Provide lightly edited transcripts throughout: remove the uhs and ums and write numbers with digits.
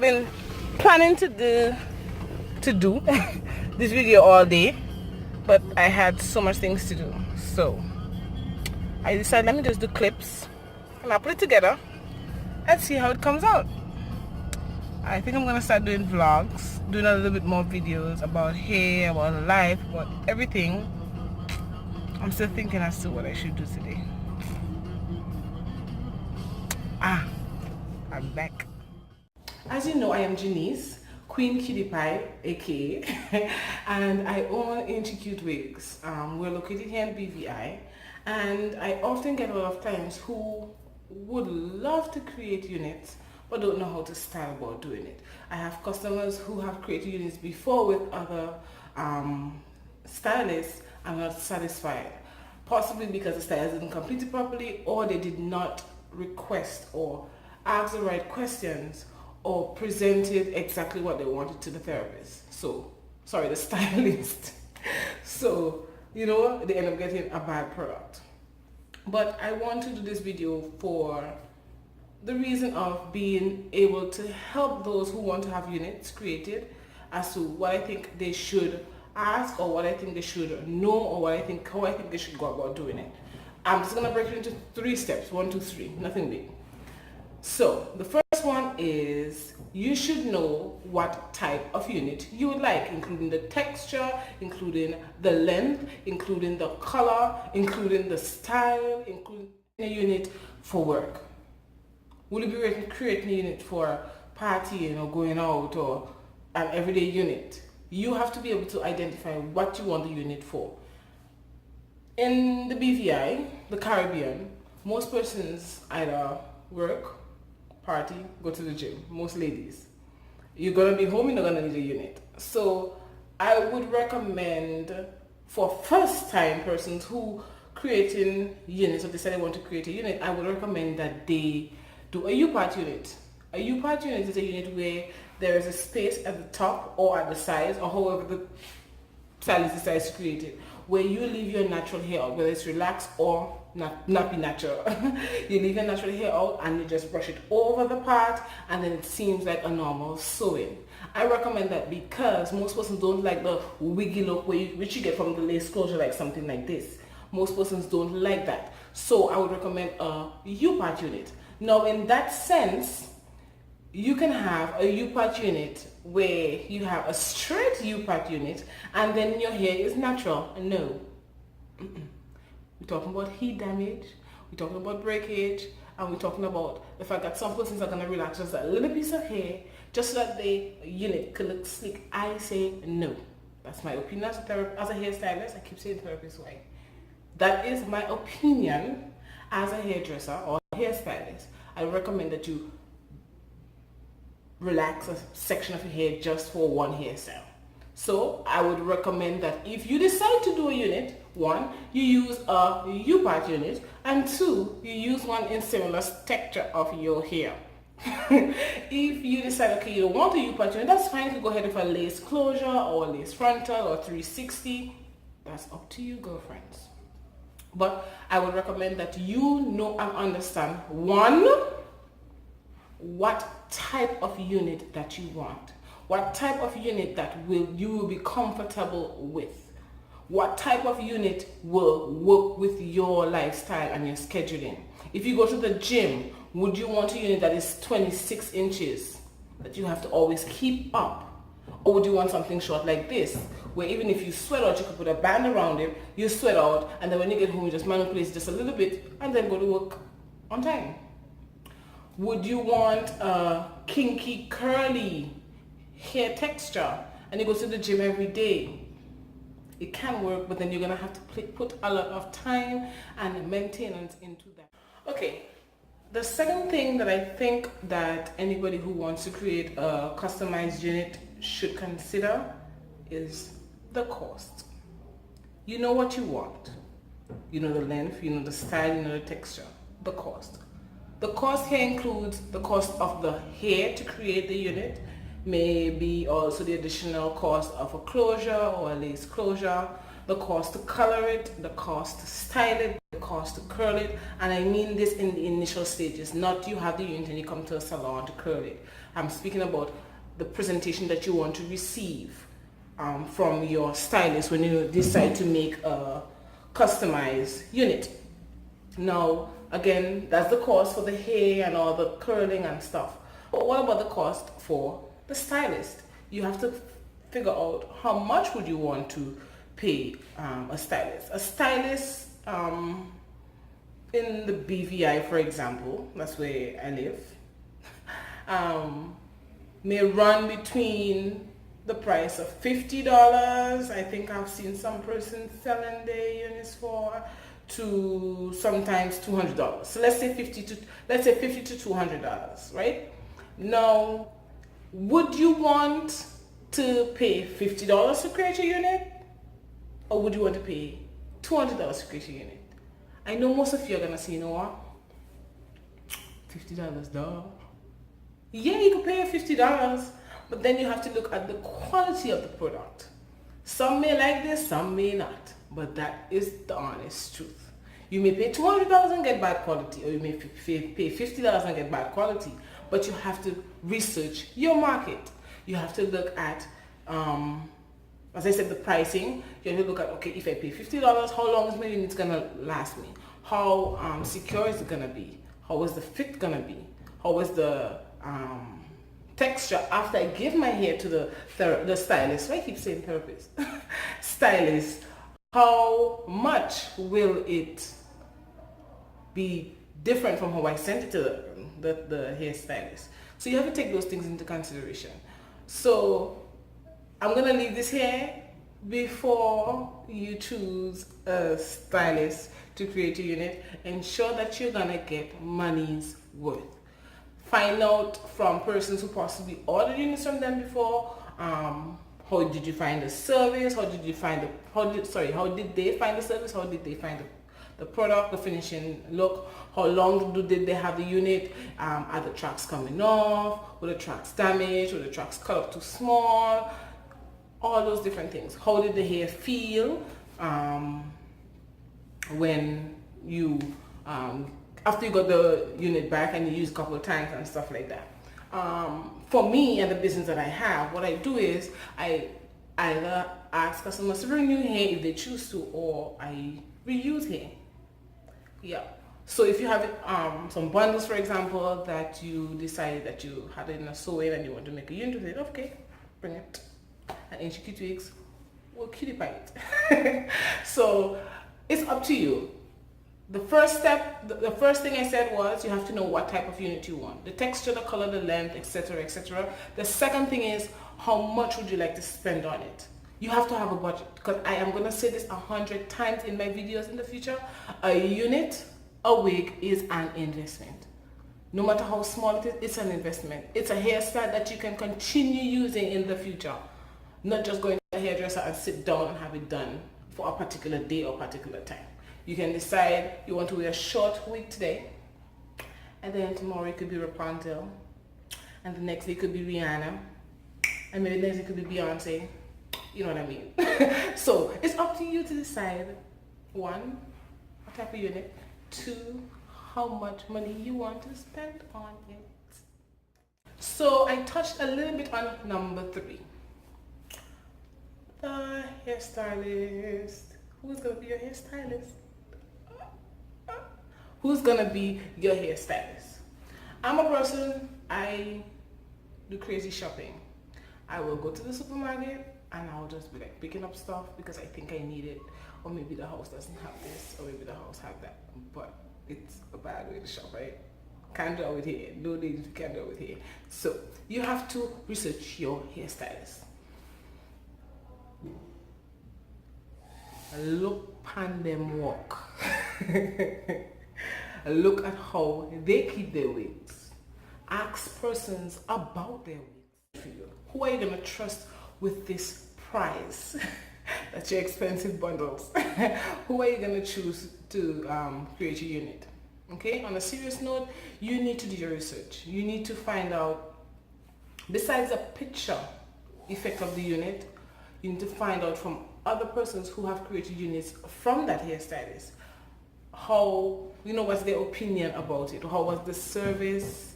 I've been planning to do this video all day, but I had so much things to do, so I decided let me just do clips and I'll put it together and see how it comes out. I think I'm gonna start doing vlogs, doing a little bit more videos about hair, about life, about everything. I'm still thinking as to what I should do today. I'm back. As you know, I am Janice, Queen Cutie Pie, aka, and I own Cutie Wigs. We're located here in BVI, and I often get a lot of clients who would love to create units but don't know how to style about doing it. I have customers who have created units before with other stylists and not satisfied, possibly because the stylist didn't complete it properly, or they did not request or ask the right questions or presented exactly what they wanted to the therapist. So, sorry, the stylist. So, you know, they end up getting a bad product. But I want to do this video for the reason of being able to help those who want to have units created as to what I think they should ask, or what I think they should know, or how I think they should go about doing it. I'm just gonna break it into 3 steps, 1, 2, 3, nothing big. So the first one is you should know what type of unit you would like, including the texture, including the length, including the color, including the style, including a unit for work. Will you be creating a unit for partying or going out, or an everyday unit? You have to be able to identify what you want the unit for. In the BVI, the Caribbean, most persons either work, party, go to the gym. Most ladies. You're going to be home, you're not going to need a unit. So I would recommend for first time persons who creating units, or decide they want to create a unit, I would recommend that they do a U-part unit. A U-part unit is a unit where there is a space at the top or at the sides, or however the stylist decides to create it, where you leave your natural hair out, whether it's relaxed or not be natural. You leave your natural hair out and you just brush it over the part, and then it seems like a normal sewing. I recommend that because most persons don't like the wiggy look which you get from the lace closure, like something like this. Most persons don't like that. So I would recommend a U-part unit. Now in that sense, you can have a U-part unit where you have a straight U-part unit and then your hair is natural. No. We're talking about heat damage, we're talking about breakage, and we're talking about the fact that some persons are going to relax just a little piece of hair just so that the unit could look sleek. I say no. That's my opinion as a hairstylist. I keep saying therapist way. That is my opinion as a hairdresser or a hairstylist. I recommend that you relax a section of your hair just for one hairstyle. So I would recommend that if you decide to do a unit, 1, you use a U-part unit, and 2, you use one in similar texture of your hair. If you decide, okay, you don't want a U-part unit, that's fine. You can go ahead with a lace closure or a lace frontal or 360. That's up to you, girlfriends. But I would recommend that you know and understand, 1, what type of unit that you want. What type of unit that you will be comfortable with. What type of unit will work with your lifestyle and your scheduling. If you go to the gym, would you want a unit that is 26 inches that you have to always keep up? Or would you want something short like this, where even if you sweat out, you could put a band around it, you sweat out, and then when you get home, you just manipulate it just a little bit, and then go to work on time? Would you want a kinky, curly hair texture, and you go to the gym every day? It can work, but then you're going to have to put a lot of time and maintenance into that. Okay, the second thing that I think that anybody who wants to create a customized unit should consider is the cost. You know what you want. You know the length, you know the style, you know the texture. The cost. The cost here includes the cost of the hair to create the unit, maybe also the additional cost of a closure or a lace closure, the cost to color it, the cost to style it, the cost to curl it. And I mean this in the initial stages, not you have the unit and you come to a salon to curl it. I'm speaking about the presentation that you want to receive from your stylist when you decide to make a customized unit. Now, again, that's the cost for the hair and all the curling and stuff. But what about the cost for the stylist? You have to figure out how much would you want to pay a stylist. A stylist in the BVI, for example, that's where I live, may run between the price of $50. I think I've seen some persons selling their units for to sometimes $200. So let's say $50 to $200, right? Now, would you want to pay $50 to create a unit, or would you want to pay $200 to create a unit? I know most of you are gonna say, you know what? $50, duh. Yeah, you could pay $50, but then you have to look at the quality of the product. Some may like this, some may not, but that is the honest truth. You may pay $200 and get bad quality, or you may pay $50 and get bad quality, but you have to research your market. You have to look at, as I said, the pricing. You have to look at, okay, if I pay $50, how long is my unit gonna last me? How secure is it gonna be? How is the fit gonna be? How is the texture after I give my hair to the stylist? Why I keep saying therapist? Stylist. How much will it be different from how I sent it to the hairstylist? So you have to take those things into consideration. So I'm gonna leave this here. Before you choose a stylist to create a unit, ensure that you're gonna get money's worth. Find out from persons who possibly ordered units from them before. How did you find the service? How did they find the service? How did they find the product, the finishing look? How long did they have the unit? Are the tracks coming off? Were the tracks damaged? Were the tracks cut up too small? All those different things. How did the hair feel when you after you got the unit back and you use a couple of times and stuff like that? For me and the business that I have, what I do is I either ask customers to renew hair if they choose to, or I reuse hair. Yeah. So if you have some bundles, for example, that you decided that you had it in a sewing and you want to make a unit with it, okay, bring it. And in Cutie Wigs, we'll Cutie Pie it. So it's up to you. The first step, the first thing I said was you have to know what type of unit you want. The texture, the color, the length, etc., etc. The second thing is how much would you like to spend on it? You have to have a budget, because I am going to say this 100 times in my videos in the future. A unit, a wig is an investment. No matter how small it is, it's an investment. It's a hairstyle that you can continue using in the future. Not just going to a hairdresser and sit down and have it done for a particular day or particular time. You can decide you want to wear a short wig today, and then tomorrow it could be Rapunzel, and the next day it could be Rihanna, and maybe the next day it could be Beyonce. You know what I mean? So it's up to you to decide, one, what type of unit, two, how much money you want to spend on it. So I touched a little bit on number 3. The hairstylist. Who's going to be your hairstylist? Who's going to be your hairstylist? I'm a person, I do crazy shopping. I will go to the supermarket and I'll just be like picking up stuff because I think I need it, or maybe the house doesn't have this, or maybe the house have that, but it's a bad way to shop, right? Can't do it with hair. No ladies can't do it with hair. So you have to research your hairstylist. Look on them walk. Look at how they keep their wigs. Ask persons about their wigs. Who are you going to trust with this prize? That's your expensive bundles. Who are you going to choose to create a unit? Okay, on a serious note, you need to do your research. You need to find out, besides the picture effect of the unit, You need to find out from other persons who have created units from that hairstylist how, you know, what's their opinion about it. How was the service?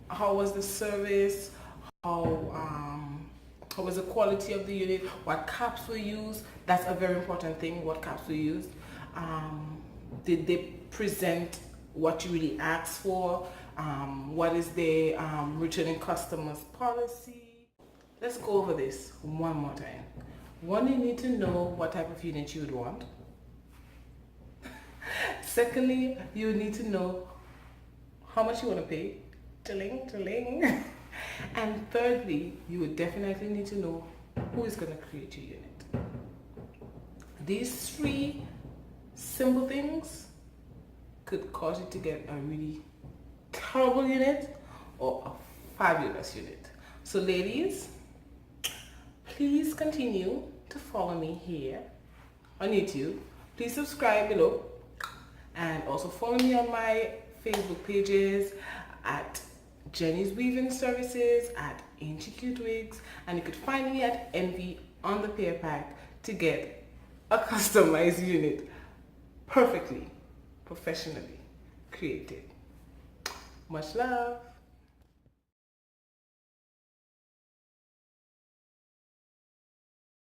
How was the service? How was the quality of the unit? What caps were used? That's a very important thing. What caps were used? Did they present what you really asked for? What is the returning customers policy? Let's go over this one more time. One, you need to know what type of unit you would want. Secondly, you need to know how much you want to pay. Tilling. And thirdly, you would definitely need to know who is going to create your unit. These three simple things could cause you to get a really terrible unit or a fabulous unit. So ladies, please continue to follow me here on YouTube. Please subscribe below and also follow me on my Facebook pages at Jenny's Weaving Services, at Ancient Cute Wigs, and you could find me at Envy on the Pier pack to get a customized unit perfectly, professionally created. Much love.